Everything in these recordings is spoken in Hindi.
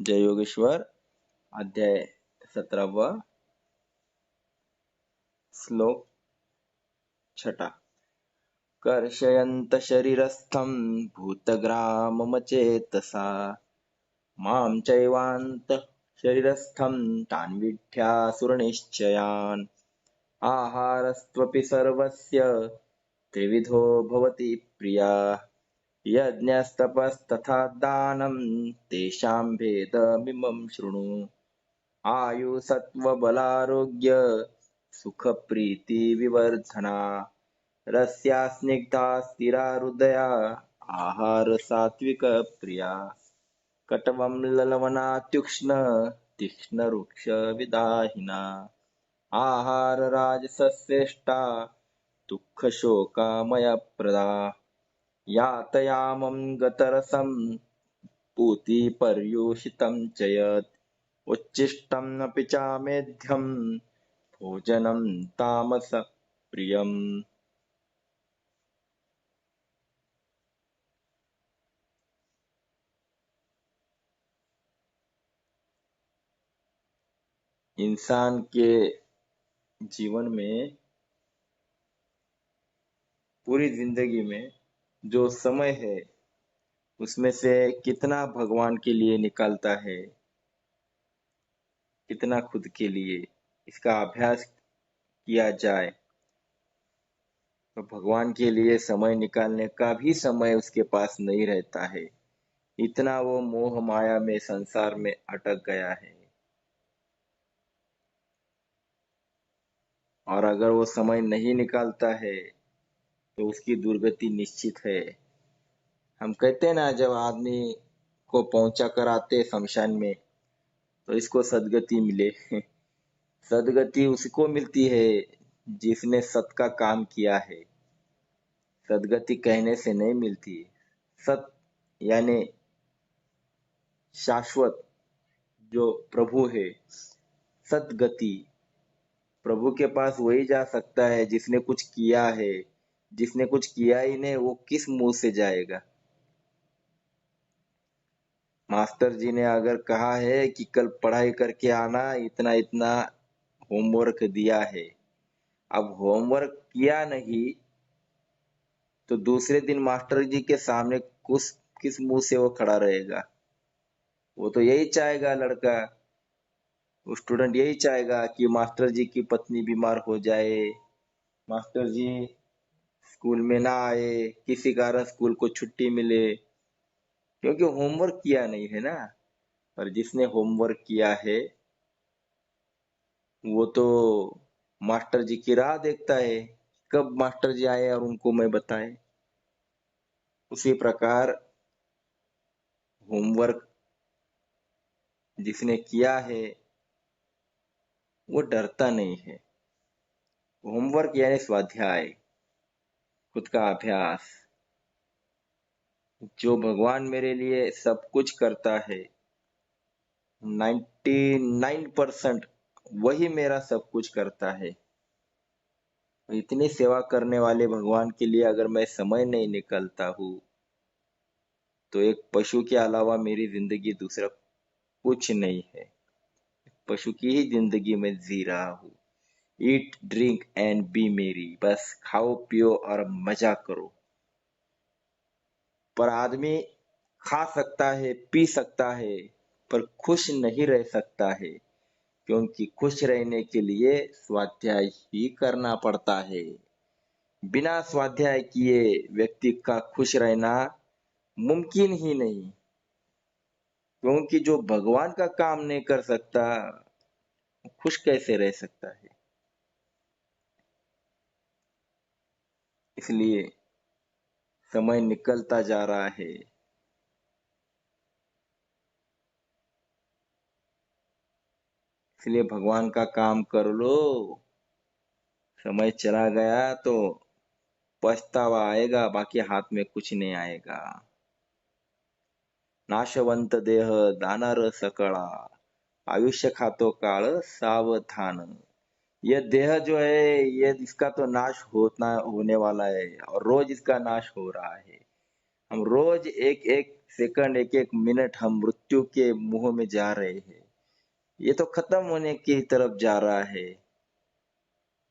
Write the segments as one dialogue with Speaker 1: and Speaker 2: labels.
Speaker 1: जय योगेश्वर अध्याय 17 श्लोक 6 कर्षयन्त शरीरस्थं भूतग्राममचेतसा मां चैवान्त शरीरस्थं तान् विद्यासुरनिश्चयान् आहारस्त्वपि सर्वस्य त्रिविधो भवति प्रिया यज्ञस्तपस्तथा दानं तेषां भेदमिमं शृणु आयुसत्त्वबलारोग्य सुखप्रीतिविवर्धना रस्या स्निग्धा स्थिरा हृदया आहार सात्विकप्रिया कट्वं ललवना तीक्ष्णरुक्षविदाहिना आहार राजसस्येष्टा दुःखशोकामयप्रदा यातयामं गतरसं पूतिपर्युषितं च यत् उच्छिष्टम् अपि चामेध्यं भोजनं तामसप्रियम्। इंसान के जीवन में पूरी जिंदगी में जो समय है उसमें से कितना भगवान के लिए निकालता है, कितना खुद के लिए, इसका अभ्यास किया जाए तो भगवान के लिए समय निकालने का भी समय उसके पास नहीं रहता है। इतना वो मोह माया में संसार में अटक गया है। और अगर वो समय नहीं निकालता है तो उसकी दुर्गति निश्चित है। हम कहते हैं ना, जब आदमी को पहुंचा कर आते शमशान में तो इसको सदगति मिले। सदगति उसको मिलती है जिसने सत का काम किया है। सदगति कहने से नहीं मिलती। सत यानी शाश्वत जो प्रभु है। सदगति प्रभु के पास वही जा सकता है जिसने कुछ किया है। जिसने कुछ किया ही नहीं वो किस मुंह से जाएगा। मास्टर जी ने अगर कहा है कि कल पढ़ाई करके आना, इतना इतना होमवर्क दिया है, अब होमवर्क किया नहीं तो दूसरे दिन मास्टर जी के सामने किस मुंह से वो खड़ा रहेगा। वो तो यही चाहेगा, लड़का वो स्टूडेंट यही चाहेगा कि मास्टर जी की पत्नी बीमार हो जाए, मास्टर जी स्कूल में ना आए, किसी कारण स्कूल को छुट्टी मिले, क्योंकि होमवर्क किया नहीं है ना। और जिसने होमवर्क किया है वो तो मास्टर जी की राह देखता है, कब मास्टर जी आए और उनको मैं बताए। उसी प्रकार होमवर्क जिसने किया है वो डरता नहीं है। होमवर्क यानी स्वाध्याय, खुद का अभ्यास। जो भगवान मेरे लिए सब कुछ करता है, 99% वही मेरा सब कुछ करता है। इतनी सेवा करने वाले भगवान के लिए अगर मैं समय नहीं निकलता हूँ तो एक पशु के अलावा मेरी जिंदगी दूसरा कुछ नहीं है। पशु की ही जिंदगी में जी रहा हूँ। ईट ड्रिंक एंड बी मेरी, बस खाओ पियो और मजा करो। पर आदमी खा सकता है, पी सकता है, पर खुश नहीं रह सकता है, क्योंकि खुश रहने के लिए स्वाध्याय ही करना पड़ता है। बिना स्वाध्याय किए व्यक्ति का खुश रहना मुमकिन ही नहीं, क्योंकि जो भगवान का काम नहीं कर सकता खुश कैसे रह सकता है। इसलिए समय निकलता जा रहा है। इसलिए भगवान का काम कर लो। समय चला गया तो पछतावा आएगा, बाकी हाथ में कुछ नहीं आएगा। नाशवंत देह दानर सकळा, आयुष्य खातो काळ सावधान। ये देह जो है ये इसका तो नाश होने वाला है और रोज इसका नाश हो रहा है। हम रोज एक एक सेकंड, एक एक मिनट हम मृत्यु के मुंह में जा रहे हैं। ये तो खत्म होने की तरफ जा रहा है।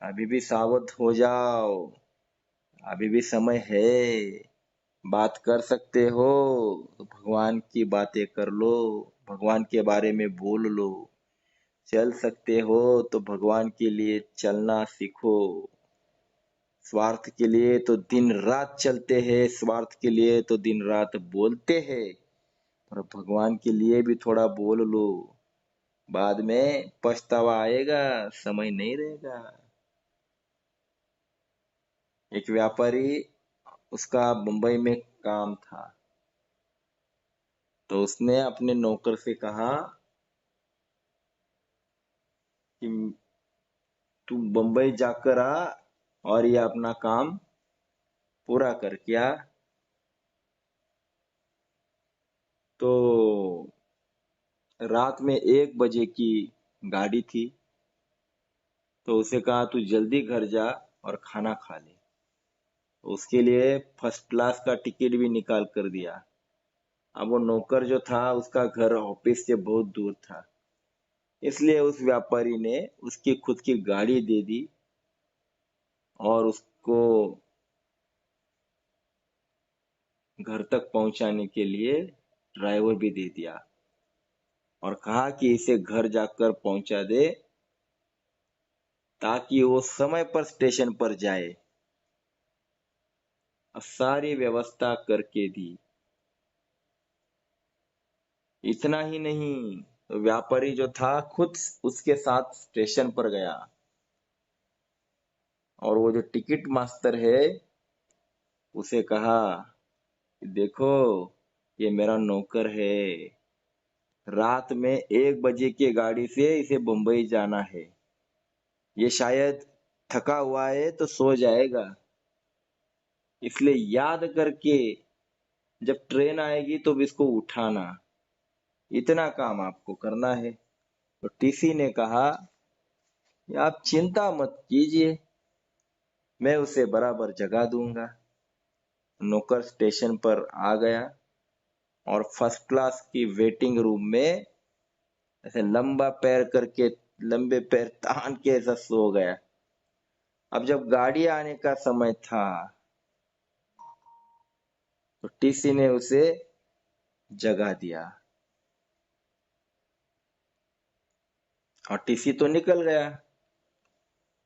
Speaker 1: अभी भी सावध हो जाओ, अभी भी समय है। बात कर सकते हो तो भगवान की बातें कर लो, भगवान के बारे में बोल लो। चल सकते हो तो भगवान के लिए चलना सीखो। स्वार्थ के लिए तो दिन रात चलते हैं, स्वार्थ के लिए तो दिन रात बोलते हैं, पर भगवान के लिए भी थोड़ा बोल लो। बाद में पछतावा आएगा, समय नहीं रहेगा। एक व्यापारी, उसका मुंबई में काम था, तो उसने अपने नौकर से कहा कि तू मुंबई जाकर आ और ये अपना काम पूरा करके आ। तो रात में 1 बजे की गाड़ी थी, तो उसे कहा तू जल्दी घर जा और खाना खा ले। तो उसके लिए फर्स्ट क्लास का टिकट भी निकाल कर दिया। अब वो नौकर जो था, उसका घर ऑफिस से बहुत दूर था, इसलिए उस व्यापारी ने उसकी खुद की गाड़ी दे दी और उसको घर तक पहुंचाने के लिए ड्राइवर भी दे दिया और कहा कि इसे घर जाकर पहुंचा दे, ताकि वो समय पर स्टेशन पर जाए। अब सारी व्यवस्था करके दी। इतना ही नहीं, तो व्यापारी जो था खुद उसके साथ स्टेशन पर गया और वो जो टिकट मास्टर है, उसे कहा कि देखो, ये मेरा नौकर है, रात में 1 बजे की गाड़ी से इसे मुंबई जाना है। ये शायद थका हुआ है तो सो जाएगा, इसलिए याद करके जब ट्रेन आएगी तो इसको उठाना। इतना काम आपको करना है। तो टीसी ने कहा कि आप चिंता मत कीजिए, मैं उसे बराबर जगा दूंगा। नौकर स्टेशन पर आ गया और फर्स्ट क्लास की वेटिंग रूम में ऐसे लंबा पैर करके, लंबे पैर तान के ऐसा सो गया। अब जब गाड़ी आने का समय था, तो टीसी ने उसे जगा दिया और टीसी तो निकल गया।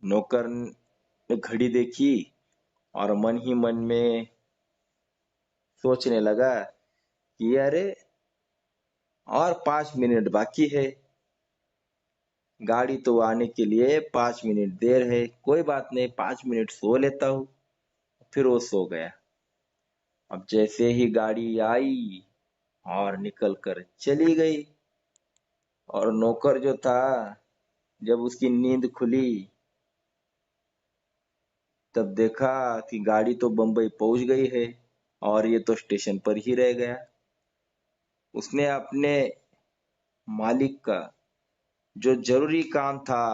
Speaker 1: नौकर ने घड़ी देखी और मन ही मन में सोचने लगा कि अरे, और 5 मिनट बाकी है, गाड़ी तो आने के लिए 5 मिनट देर है, कोई बात नहीं, 5 मिनट सो लेता हूँ। फिर वो सो गया। अब जैसे ही गाड़ी आई और निकल कर चली गई, और नौकर जो था, जब उसकी नींद खुली तब देखा कि गाड़ी तो बंबई पहुंच गई है और ये तो स्टेशन पर ही रह गया। उसने अपने मालिक का जो जरूरी काम था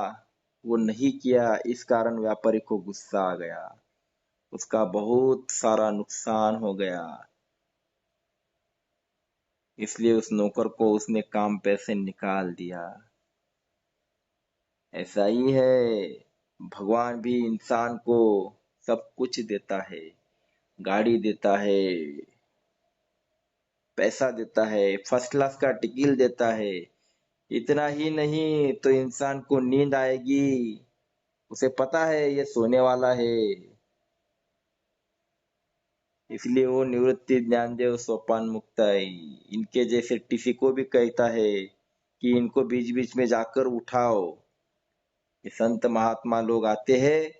Speaker 1: वो नहीं किया, इस कारण व्यापारी को गुस्सा आ गया, उसका बहुत सारा नुकसान हो गया। इसलिए उस नौकर को उसने काम पे से निकाल दिया। ऐसा ही है, भगवान भी इंसान को सब कुछ देता है, गाड़ी देता है, पैसा देता है, फर्स्ट क्लास का टिकट देता है। इतना ही नहीं तो इंसान को नींद आएगी, उसे पता है ये सोने वाला है, इसलिए वो निवृत्ति ज्ञानदेव सोपान मुक्ताई इनके जैसे टीसी को भी कहता है कि इनको बीच बीच में जाकर उठाओ। ये संत महात्मा लोग आते हैं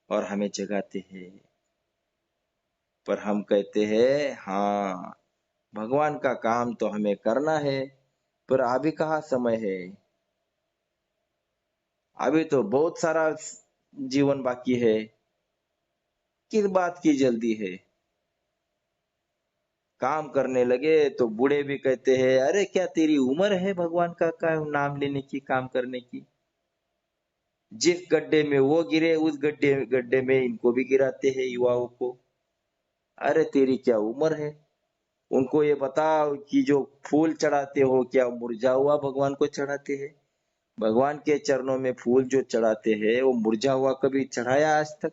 Speaker 1: और हमें जगाते हैं, पर हम कहते हैं हाँ, भगवान का काम तो हमें करना है, पर अभी कहाँ समय है, अभी तो बहुत सारा जीवन बाकी है, किस बात की जल्दी है। काम करने लगे तो बूढ़े भी कहते हैं अरे क्या तेरी उम्र है भगवान का नाम लेने की, काम करने की। जिस गड्ढे में वो गिरे उस गड्ढे गड्ढे में इनको भी गिराते हैं युवाओं को। अरे तेरी क्या उम्र है, उनको ये बताओ कि जो फूल चढ़ाते हो क्या मुरझा हुआ भगवान को चढ़ाते हैं? भगवान के चरणों में फूल जो चढ़ाते हैं वो मुरझा हुआ कभी चढ़ाया आज तक?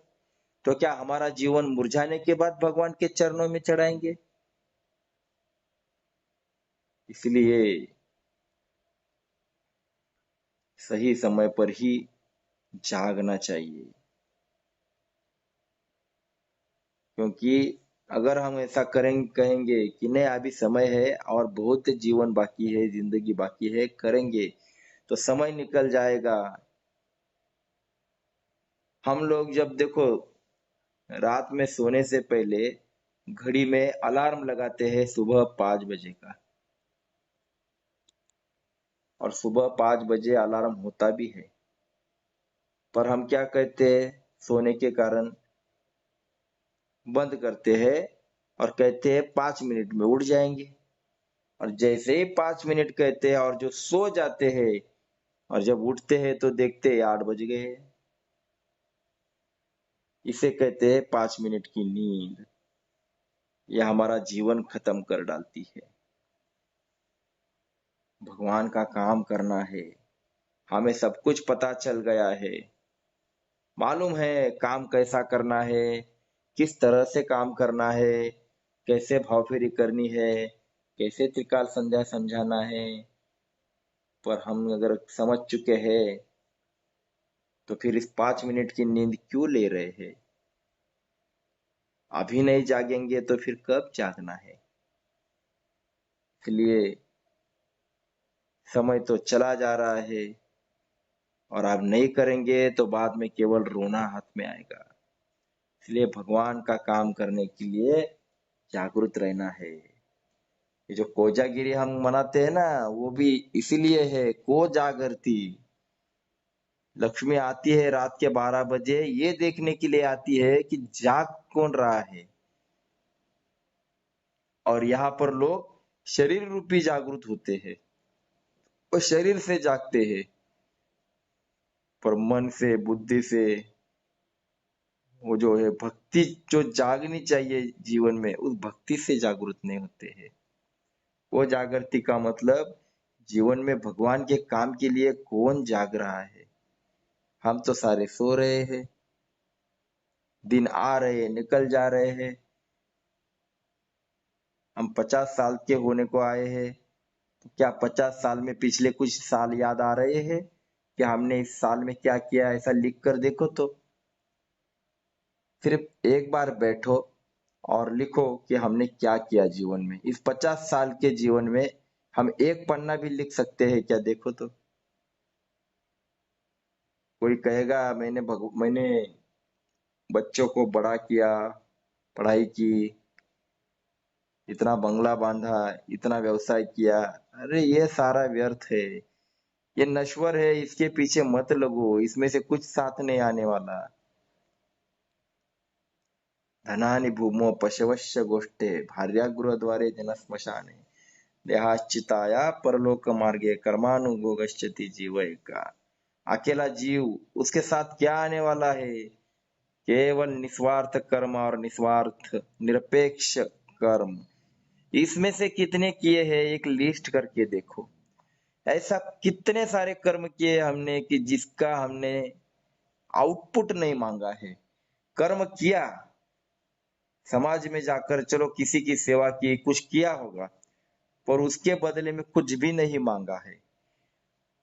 Speaker 1: तो क्या हमारा जीवन मुरझाने के बाद भगवान के चरणों में चढ़ाएंगे? इसलिए सही समय पर ही जागना चाहिए, क्योंकि अगर हम ऐसा करेंगे, कहेंगे कि नहीं अभी समय है और बहुत जीवन बाकी है, जिंदगी बाकी है, करेंगे, तो समय निकल जाएगा। हम लोग जब देखो रात में सोने से पहले घड़ी में अलार्म लगाते हैं सुबह 5 बजे का, और सुबह 5 बजे अलार्म होता भी है, पर हम क्या कहते हैं, सोने के कारण बंद करते हैं और कहते हैं 5 मिनट में उठ जाएंगे। और जैसे ही 5 मिनट कहते हैं और जो सो जाते हैं, और जब उठते हैं तो देखते हैं 8 बज गए। इसे कहते हैं 5 मिनट की नींद। यह हमारा जीवन खत्म कर डालती है। भगवान का काम करना है, हमें सब कुछ पता चल गया है, मालूम है काम कैसा करना है, किस तरह से काम करना है, कैसे भावफेरी करनी है, कैसे त्रिकाल संध्या समझाना है। पर हम अगर समझ चुके हैं तो फिर इस 5 मिनट की नींद क्यों ले रहे हैं? अभी नहीं जागेंगे तो फिर कब जागना है? इसलिए समय तो चला जा रहा है, और आप नहीं करेंगे तो बाद में केवल रोना हाथ में आएगा। इसलिए भगवान का काम करने के लिए जागरूक रहना है। ये जो कोजागिरी हम मनाते हैं ना, वो भी इसीलिए है, को जागरती। लक्ष्मी आती है रात के 12 बजे, ये देखने के लिए आती है कि जाग कौन रहा है। और यहाँ पर लोग शरीर रूपी जागरूक होते हैं, वो शरीर से जागते हैं, पर मन से, बुद्धि से, वो जो है भक्ति जो जागनी चाहिए जीवन में, उस भक्ति से जागरूक नहीं होते हैं। वो जागृति का मतलब जीवन में भगवान के काम के लिए कौन जाग रहा है? हम तो सारे सो रहे हैं, दिन आ रहे हैं, निकल जा रहे हैं। हम 50 साल के होने को आए हैं, तो क्या 50 साल में पिछले कुछ साल याद आ रहे हैं कि हमने इस साल में क्या किया? ऐसा लिख कर देखो तो। सिर्फ एक बार बैठो और लिखो कि हमने क्या किया जीवन में। इस 50 साल के जीवन में हम एक पन्ना भी लिख सकते हैं क्या? देखो तो। कोई कहेगा मैंने बच्चों को बड़ा किया, पढ़ाई की, इतना बंगला बांधा, इतना व्यवसाय किया। अरे ये सारा व्यर्थ है, ये नश्वर है, इसके पीछे मत लगो, इसमें से कुछ साथ नहीं आने वाला। धनानि भूमो पशवश्च गोष्ठे भार्यागृहद्वारे जन स्मशाने देहाश्चिताया परलोक मार्गे कर्मानुगोगश्चति जीवय का। अकेला जीव, उसके साथ क्या आने वाला है? केवल निस्वार्थ कर्म और निस्वार्थ निरपेक्ष कर्म। इसमें से कितने किए हैं एक लिस्ट करके देखो। ऐसा कितने सारे कर्म किए हमने कि जिसका हमने आउटपुट नहीं मांगा है। कर्म किया, समाज में जाकर चलो किसी की सेवा की, कुछ किया होगा, पर उसके बदले में कुछ भी नहीं मांगा है।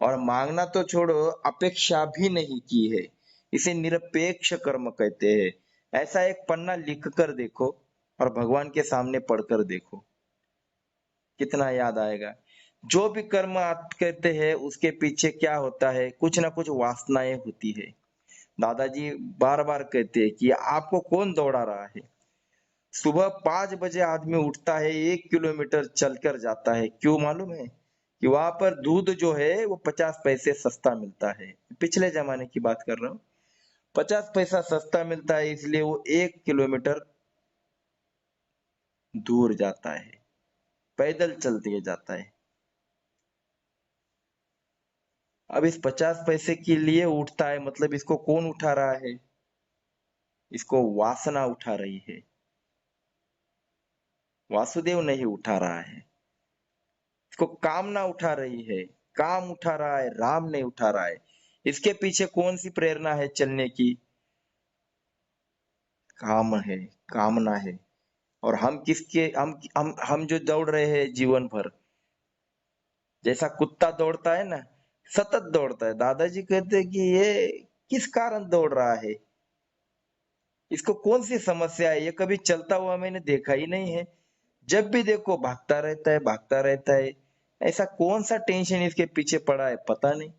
Speaker 1: और मांगना तो छोड़ो, अपेक्षा भी नहीं की है। इसे निरपेक्ष कर्म कहते हैं। ऐसा एक पन्ना लिख कर देखो और भगवान के सामने पढ़कर देखो, कितना याद आएगा। जो भी कर्म आप करते हैं उसके पीछे क्या होता है? कुछ ना कुछ वासनाएं होती है। दादाजी बार बार कहते हैं कि आपको कौन दौड़ा रहा है? सुबह 5 बजे आदमी उठता है, 1 किलोमीटर चलकर जाता है। क्यों मालूम है? कि वहां पर दूध जो है वो 50 पैसे सस्ता मिलता है। पिछले जमाने की बात कर रहा हूँ। 50 पैसा सस्ता मिलता है, इसलिए वो 1 किलोमीटर दूर जाता है, पैदल चलते जाता है। अब इस 50 पैसे के लिए उठता है, मतलब इसको कौन उठा रहा है? इसको वासना उठा रही है। वासुदेव नहीं उठा रहा है, इसको कामना उठा रही है। काम उठा रहा है, राम नहीं उठा रहा है। इसके पीछे कौन सी प्रेरणा है चलने की? काम है, कामना है। और हम किसके, हम जो दौड़ रहे हैं जीवन भर, जैसा कुत्ता दौड़ता है ना, सतत दौड़ता है। दादाजी कहते हैं कि ये किस कारण दौड़ रहा है, इसको कौन सी समस्या है, ये कभी चलता हुआ मैंने देखा ही नहीं है। जब भी देखो भागता रहता है, भागता रहता है। ऐसा कौन सा टेंशन इसके पीछे पड़ा है, पता नहीं।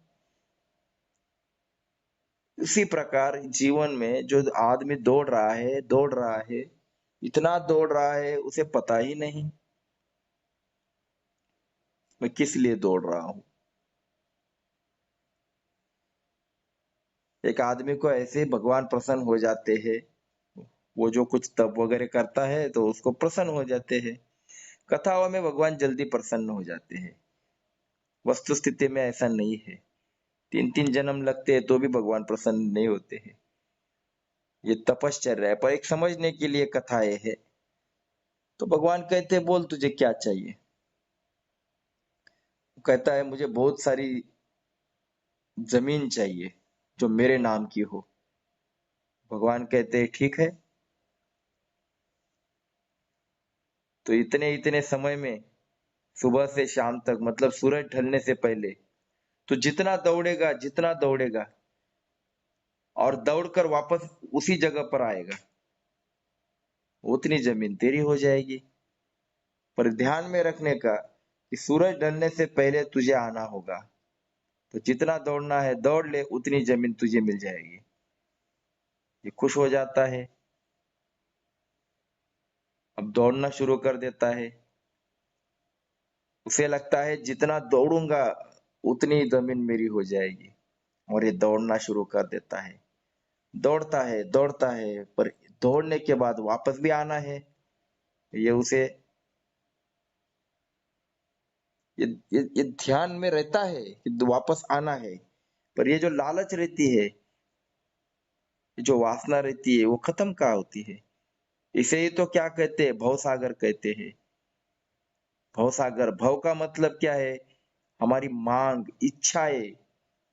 Speaker 1: उसी प्रकार जीवन में जो आदमी दौड़ रहा है, दौड़ रहा है, इतना दौड़ रहा है उसे पता ही नहीं मैं किस लिए दौड़ रहा हूं। एक आदमी को ऐसे ही भगवान प्रसन्न हो जाते हैं, वो जो कुछ तप वगैरह करता है तो उसको प्रसन्न हो जाते हैं। कथाओं में भगवान जल्दी प्रसन्न हो जाते हैं, वस्तु स्थिति में ऐसा नहीं है। 3-3 जन्म लगते हैं तो भी भगवान प्रसन्न नहीं होते हैं। ये तपश्चर्या है, पर एक समझने के लिए कथाएं है। तो भगवान कहते हैं, बोल तुझे क्या चाहिए। वो कहता है, मुझे बहुत सारी जमीन चाहिए जो मेरे नाम की हो। भगवान कहते हैं, ठीक है। तो इतने इतने समय में, सुबह से शाम तक, मतलब सूरज ढलने से पहले, तो जितना दौड़ेगा, जितना दौड़ेगा और दौड़कर वापस उसी जगह पर आएगा, उतनी जमीन तेरी हो जाएगी। पर ध्यान में रखने का कि सूरज ढलने से पहले तुझे आना होगा। तो जितना दौड़ना है दौड़ ले, उतनी जमीन तुझे मिल जाएगी। ये खुश हो जाता है, अब दौड़ना शुरू कर देता है। उसे लगता है जितना दौड़ूंगा उतनी जमीन मेरी हो जाएगी, और ये दौड़ना शुरू कर देता है। दौड़ता है, दौड़ता है, पर दौड़ने के बाद वापस भी आना है। ये उसे ये ध्यान में रहता है कि वापस आना है। पर ये जो लालच रहती है, जो वासना रहती है, वो खत्म कहाँ होती है। इसे ही तो क्या कहते हैं, भवसागर कहते हैं। भवसागर, भव का मतलब क्या है? हमारी मांग, इच्छाएं,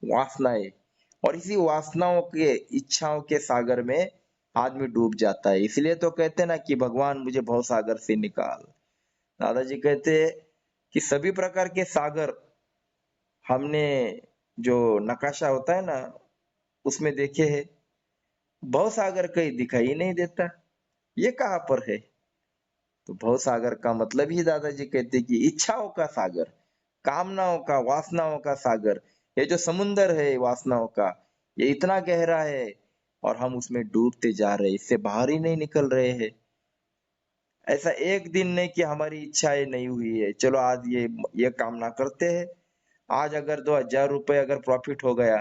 Speaker 1: वासनाएं। और इसी वासनाओं के, इच्छाओं के सागर में आदमी डूब जाता है। इसलिए तो कहते हैं ना कि भगवान मुझे भवसागर से निकाल। दादाजी कहते हैं कि सभी प्रकार के सागर हमने, जो नकाशा होता है ना, उसमें देखे हैं। भवसागर कहीं दिखाई नहीं देता, ये कहाँ पर है? तो भवसागर का मतलब ही दादाजी कहते कि इच्छाओं का सागर, कामनाओं का, वासनाओं का सागर। ये जो समुंदर है वासनाओं का, ये इतना गहरा है और हम उसमें डूबते जा रहे हैं, इससे बाहर ही नहीं निकल रहे हैं। ऐसा एक दिन नहीं कि हमारी इच्छाएं नहीं हुई है, चलो आज ये कामना करते हैं। आज अगर 2,000 रुपए अगर प्रॉफिट हो गया,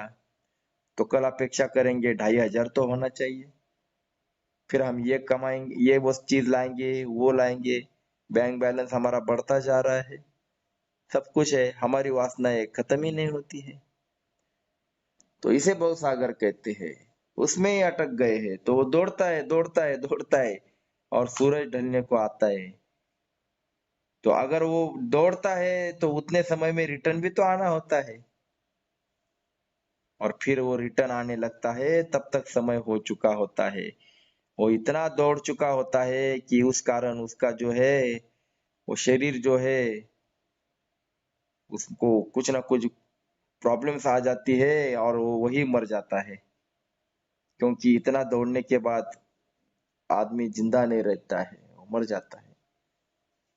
Speaker 1: तो कल अपेक्षा करेंगे 2,500 तो होना चाहिए। फिर हम ये कमाएंगे, ये वो चीज लाएंगे, वो लाएंगे। बैंक बैलेंस हमारा बढ़ता जा रहा है, सब कुछ है, हमारी वासनाएं खत्म ही नहीं होती है। तो इसे भवसागर कहते हैं। उसमें ही अटक गए हैं, तो वो दौड़ता है, दौड़ता है, दौड़ता है, और सूरज ढलने को आता है। तो अगर वो दौड़ता है तो उतने समय में रिटर्न भी तो आना होता है, और फिर वो रिटर्न आने लगता है, तब तक समय हो चुका होता है। वो इतना दौड़ चुका होता है कि उस कारण उसका जो है, वो शरीर जो है, उसको कुछ ना कुछ प्रॉब्लम्स आ जाती है और वो वही मर जाता है। क्योंकि इतना दौड़ने के बाद आदमी जिंदा नहीं रहता है, वो मर जाता है।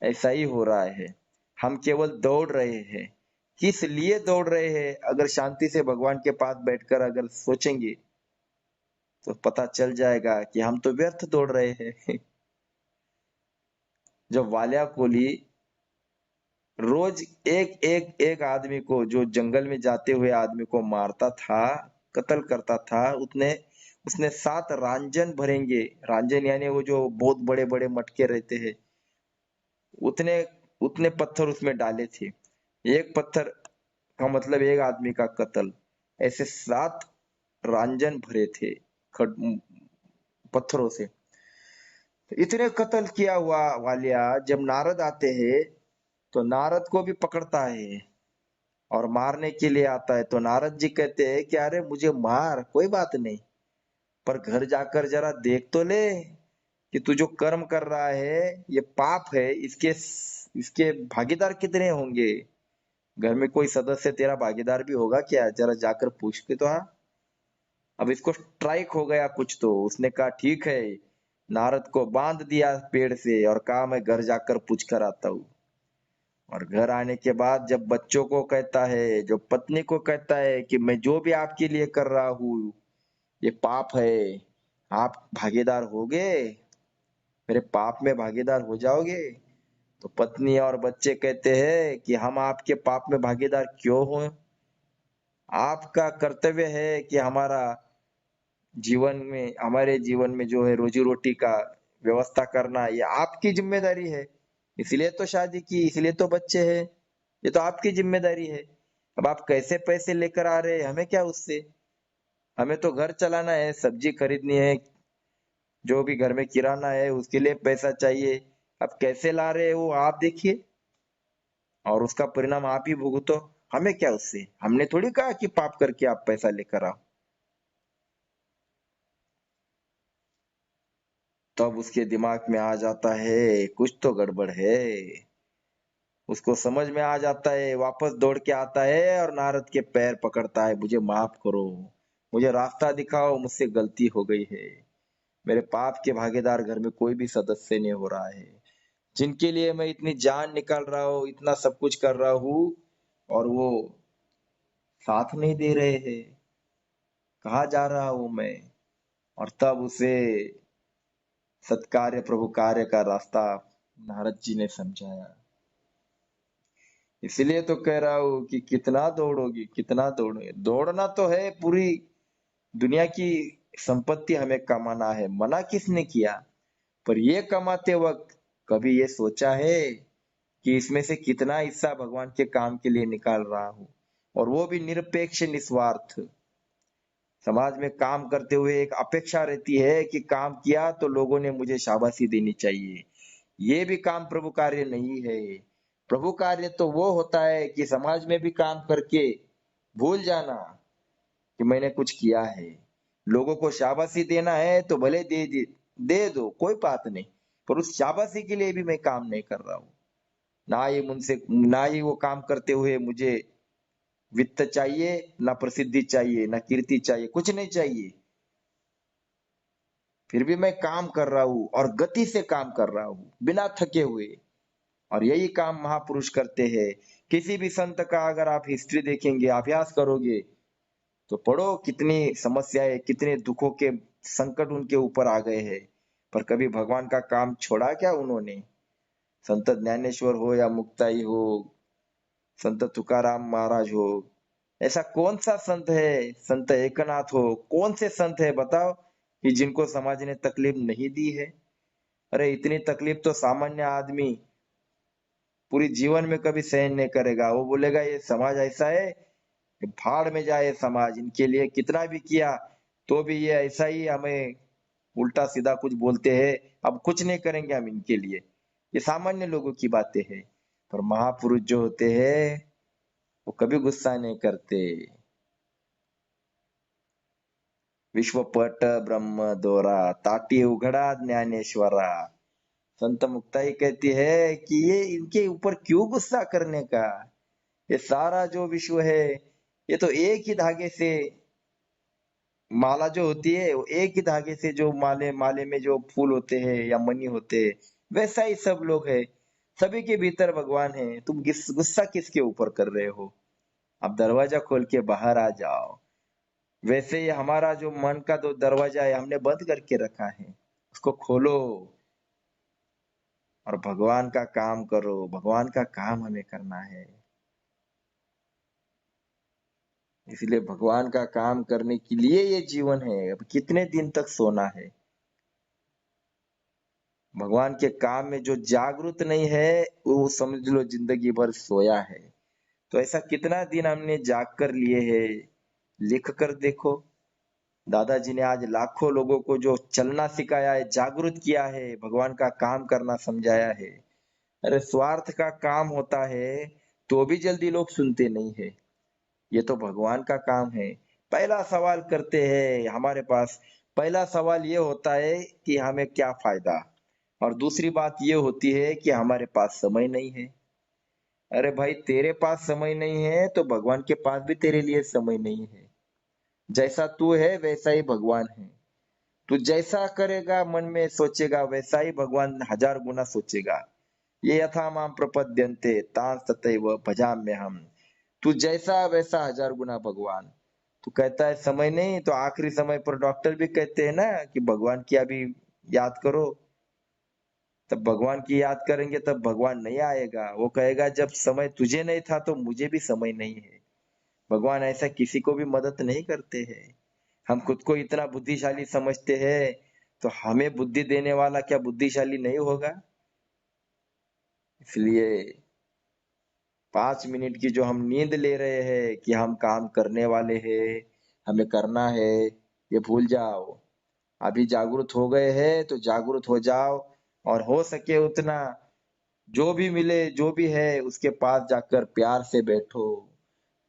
Speaker 1: ऐसा ही हो रहा है। हम केवल दौड़ रहे हैं। किस लिए दौड़ रहे हैं? अगर शांति से भगवान के पास बैठकर अगर सोचेंगे, तो पता चल जाएगा कि हम तो व्यर्थ दौड़ रहे हैं। जब वालिया कोली रोज एक एक एक आदमी को, जो जंगल में जाते हुए आदमी को मारता था, कत्ल करता था, उसने उसने 7 रांजन भरेंगे। रांजन यानी वो जो बहुत बड़े बड़े मटके रहते हैं, उतने उतने पत्थर उसमें डाले थे। एक पत्थर का मतलब एक आदमी का कत्ल। ऐसे 7 रांजन भरे थे, खड पत्थरों से। इतने कत्ल किया हुआ वालिया, जब नारद आते हैं तो नारद को भी पकड़ता है और मारने के लिए आता है। तो नारद जी कहते हैं कि अरे मुझे मार, कोई बात नहीं, पर घर जाकर जरा देख तो ले कि तू जो कर्म कर रहा है ये पाप है, इसके इसके भागीदार कितने होंगे? घर में कोई सदस्य तेरा भागीदार भी होगा क्या? जरा जाकर पूछ के तो हाँ। अब इसको स्ट्राइक हो गया कुछ, तो उसने कहा ठीक है, नारद को बांध दिया पेड़ से और कहा मैं घर जाकर पूछ कर आता हूँ। और घर आने के बाद जब बच्चों को कहता है, जो पत्नी को कहता है कि मैं जो भी आपके लिए कर रहा हूँ ये पाप है, आप भागीदार होगे, मेरे पाप में भागीदार हो जाओगे? तो पत्नी और बच्चे कहते हैं कि हम आपके पाप में भागीदार क्यों हो? आपका कर्तव्य है कि हमारे जीवन में जो है रोजी रोटी का व्यवस्था करना, ये आपकी जिम्मेदारी है। इसलिए तो शादी की, इसलिए तो बच्चे हैं, ये तो आपकी जिम्मेदारी है। अब आप कैसे पैसे लेकर आ रहे हैं, हमें क्या उससे? हमें तो घर चलाना है, सब्जी खरीदनी है, जो भी घर में किराना है उसके लिए पैसा चाहिए। अब कैसे ला रहे हैं वो आप देखिए, और उसका परिणाम आप ही भुगतो। हमें क्या उससे? हमने थोड़ी कहा कि पाप करके आप पैसा लेकर आओ। तब उसके दिमाग में आ जाता है कुछ तो गड़बड़ है। उसको समझ में आ जाता है, वापस दौड़ के आता है और नारद के पैर पकड़ता है, मुझे माफ करो, मुझे रास्ता दिखाओ, मुझसे गलती हो गई है। मेरे पाप के भागीदार घर में कोई भी सदस्य नहीं हो रहा है, जिनके लिए मैं इतनी जान निकाल रहा हूँ, इतना सब कुछ कर रहा हूँ, और वो साथ नहीं दे रहे हैं। कहाँ जा रहा हूं मैं? और तब उसे सत्कार्य प्रभु कार्य का रास्ता नारद जी ने समझाया। इसलिए तो कह रहा हूं कि कितना दौड़ोगी, कितना दौड़ोगे? दौड़ना तो है, पूरी दुनिया की संपत्ति हमें कमाना है, मना किसने किया? पर ये कमाते वक्त कभी ये सोचा है कि इसमें से कितना हिस्सा भगवान के काम के लिए निकाल रहा हूं, और वो भी निरपेक्ष निस्वार्थ। समाज में काम करते हुए एक अपेक्षा रहती है कि काम किया तो लोगों ने मुझे शाबाशी देनी चाहिए। ये भी काम प्रभु कार्य नहीं है। प्रभु कार्य तो वो होता है कि समाज में भी काम करके भूल जाना कि मैंने कुछ किया है। लोगों को शाबाशी देना है तो भले दे दो, कोई बात नहीं, पर उस शाबाशी के लिए भी मैं काम नहीं कर रहा हूँ। ना ही वो काम करते हुए मुझे वित्त चाहिए, ना प्रसिद्धि चाहिए, ना कीर्ति चाहिए, कुछ नहीं चाहिए। फिर भी मैं काम कर रहा हूं और गति से काम कर रहा हूं, बिना थके हुए। और यही काम महापुरुष करते हैं। किसी भी संत का अगर आप हिस्ट्री देखेंगे, अभ्यास करोगे, तो पढ़ो कितनी समस्याएं, कितने दुखों के संकट उनके ऊपर आ गए हैं, पर कभी भगवान का काम छोड़ा क्या उन्होंने? संत ज्ञानेश्वर हो या मुक्ताई हो, संत तुकाराम महाराज हो, ऐसा कौन सा संत है, संत एकनाथ हो, कौन से संत है बताओ कि जिनको समाज ने तकलीफ नहीं दी है? अरे इतनी तकलीफ तो सामान्य आदमी पूरी जीवन में कभी सहन नहीं करेगा। वो बोलेगा ये समाज ऐसा है कि भाड़ में जाए समाज, इनके लिए कितना भी किया तो भी ये ऐसा ही हमें उल्टा सीधा कुछ बोलते हैं, अब कुछ नहीं करेंगे हम इनके लिए। ये सामान्य लोगों की बातें हैं। पर महापुरुष जो होते हैं वो कभी गुस्सा नहीं करते। विश्वपट ब्रह्म दोरा, ताटी उघड़ा ज्ञानेश्वरा। संत मुक्ताई कहती है कि ये इनके ऊपर क्यों गुस्सा करने का? ये सारा जो विश्व है ये तो एक ही धागे से, माला जो होती है वो एक ही धागे से, जो माले माले में जो फूल होते हैं या मणि होते हैं, वैसा ही सब लोग है। सभी के भीतर भगवान है। तुम गुस्सा किसके ऊपर कर रहे हो? अब दरवाजा खोल के बाहर आ जाओ। वैसे ही हमारा जो मन का दो दरवाजा है हमने बंद करके रखा है, उसको खोलो और भगवान का काम करो। भगवान का काम हमें करना है। इसलिए भगवान का काम करने के लिए ये जीवन है। अब कितने दिन तक सोना है? भगवान के काम में जो जागरूक नहीं है वो समझ लो जिंदगी भर सोया है। तो ऐसा कितना दिन हमने जाग कर लिए है? लिख कर देखो। दादाजी ने आज लाखों लोगों को जो चलना सिखाया है, जागरूक किया है, भगवान का काम करना समझाया है। अरे स्वार्थ का काम होता है तो भी जल्दी लोग सुनते नहीं है। ये तो भगवान का काम है। पहला सवाल करते हैं हमारे पास, पहला सवाल ये होता है कि हमें क्या फायदा, और दूसरी बात ये होती है कि हमारे पास समय नहीं है। अरे भाई, तेरे पास समय नहीं है तो भगवान के पास भी तेरे लिए समय नहीं है। जैसा तू है वैसा ही भगवान है। तू जैसा करेगा, मन में सोचेगा, वैसा ही भगवान हजार गुना सोचेगा। ये यथा माम प्रपद्यन्ते तां तथैव भजाम्यहम्। तू जैसा वैसा हजार गुना भगवान। तू कहता है समय नहीं, तो आखिरी समय पर डॉक्टर भी कहते हैं ना कि भगवान की अभी याद करो। तब भगवान की याद करेंगे तब भगवान नहीं आएगा। वो कहेगा जब समय तुझे नहीं था तो मुझे भी समय नहीं है। भगवान ऐसा किसी को भी मदद नहीं करते हैं। हम खुद को इतना बुद्धिशाली समझते हैं, तो हमें बुद्धि देने वाला क्या बुद्धिशाली नहीं होगा? इसलिए 5 मिनट की जो हम नींद ले रहे हैं कि हम काम करने वाले हैं, हमें करना है, ये भूल जाओ। अभी जागरूक हो गए हैं तो जागरूक हो जाओ, और हो सके उतना जो भी मिले, जो भी है, उसके पास जाकर प्यार से बैठो।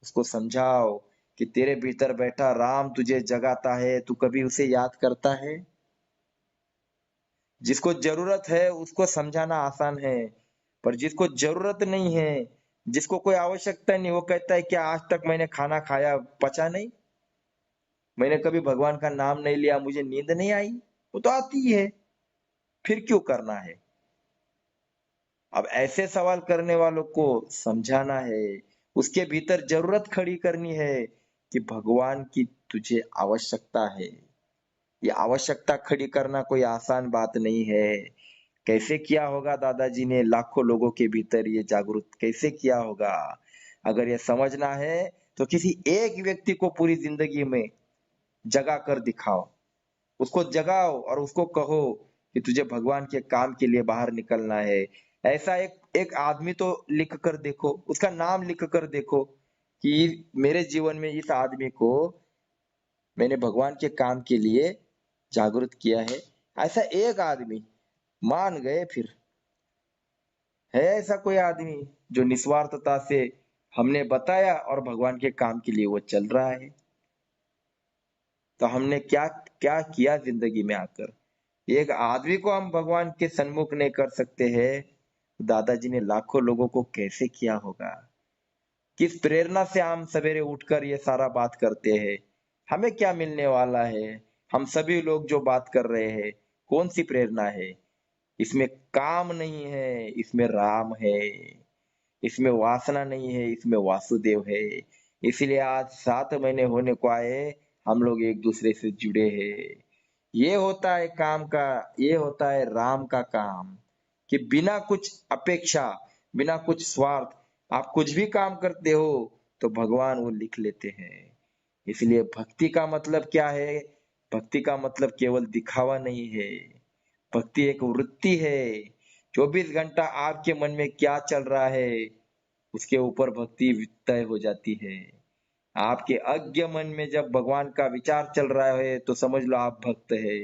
Speaker 1: उसको समझाओ कि तेरे भीतर बैठा राम तुझे जगाता है, तू कभी उसे याद करता है? जिसको जरूरत है उसको समझाना आसान है, पर जिसको जरूरत नहीं है, जिसको कोई आवश्यकता नहीं, वो कहता है क्या आज तक मैंने खाना खाया पचा नहीं, मैंने कभी भगवान का नाम नहीं लिया, मुझे नींद नहीं आई। वो तो आती ही है, फिर क्यों करना है? अब ऐसे सवाल करने वालों को समझाना है, उसके भीतर जरूरत खड़ी करनी है कि भगवान की तुझे आवश्यकता है। ये आवश्यकता खड़ी करना कोई आसान बात नहीं है। कैसे किया होगा दादाजी ने लाखों लोगों के भीतर ये जागरूक कैसे किया होगा? अगर ये समझना है तो किसी एक व्यक्ति को पूरी जिंदगी में जगा कर दिखाओ। उसको जगाओ और उसको कहो कि तुझे भगवान के काम के लिए बाहर निकलना है। ऐसा एक एक आदमी तो लिख कर देखो, उसका नाम लिख कर देखो कि मेरे जीवन में इस आदमी को मैंने भगवान के काम के लिए जागरूक किया है। ऐसा एक आदमी मान गए फिर। है ऐसा कोई आदमी जो निस्वार्थता से हमने बताया और भगवान के काम के लिए वो चल रहा है? तो हमने क्या क्या किया जिंदगी में आकर? एक आदमी को हम भगवान के सन्मुख नहीं कर सकते हैं, दादाजी ने लाखों लोगों को कैसे किया होगा? किस प्रेरणा से हम सवेरे उठकर ये सारा बात करते हैं? हमें क्या मिलने वाला है? हम सभी लोग जो बात कर रहे हैं, कौन सी प्रेरणा है? इसमें काम नहीं है, इसमें राम है। इसमें वासना नहीं है, इसमें वासुदेव है। इसीलिए आज 7 महीने होने को आए, हम लोग एक दूसरे से जुड़े हैं। ये होता है काम का, ये होता है राम का काम, कि बिना कुछ अपेक्षा, बिना कुछ स्वार्थ, आप कुछ भी काम करते हो तो भगवान वो लिख लेते हैं। इसलिए भक्ति का मतलब क्या है? भक्ति का मतलब केवल दिखावा नहीं है। भक्ति एक वृत्ति है। 24 घंटा आपके मन में क्या चल रहा है, उसके ऊपर भक्ति तय हो जाती है। आपके अज्ञ मन में जब भगवान का विचार चल रहा है तो समझ लो आप भक्त है।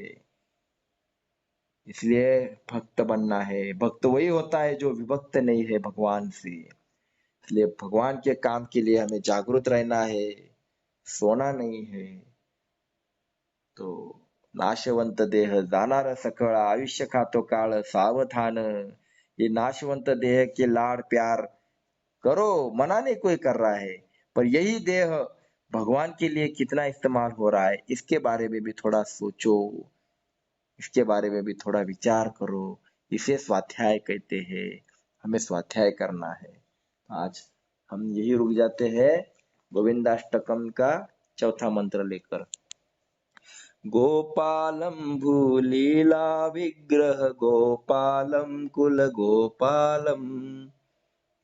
Speaker 1: इसलिए भक्त बनना है। भक्त वही होता है जो विभक्त नहीं है भगवान से। इसलिए भगवान के काम के लिए हमें जागरूक रहना है, सोना नहीं है। तो नाशवंत देह जाणार सकळ, आयुष्य खातो काळ सावधान। ये नाशवंत देह के लाड़ प्यार करो, मना नहीं कोई कर रहा है, पर यही देह भगवान के लिए कितना इस्तेमाल हो रहा है, इसके बारे में भी थोड़ा सोचो, इसके बारे में भी थोड़ा विचार करो। इसे स्वाध्याय कहते हैं। हमें स्वाध्याय करना है। आज हम यही रुक जाते हैं गोविंदाष्टकम का चौथा मंत्र लेकर। गोपालम भूलीला विग्रह गोपालम कुल गोपालम,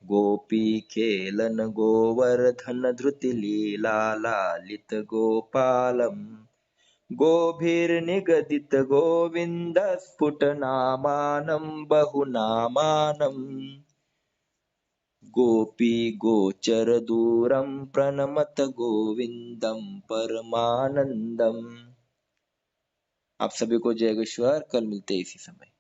Speaker 1: गोपी खेलन गोवर्धन धृति लीला लालित गोपालम, गोभिर्निगदित गोविंद स्फुट नामानं बहुनामानं, गोपी गोचर दूरं प्रणमत गोविंदं परमानंदम। आप सभी को जय योगेश्वर। कल मिलते हैं इसी समय।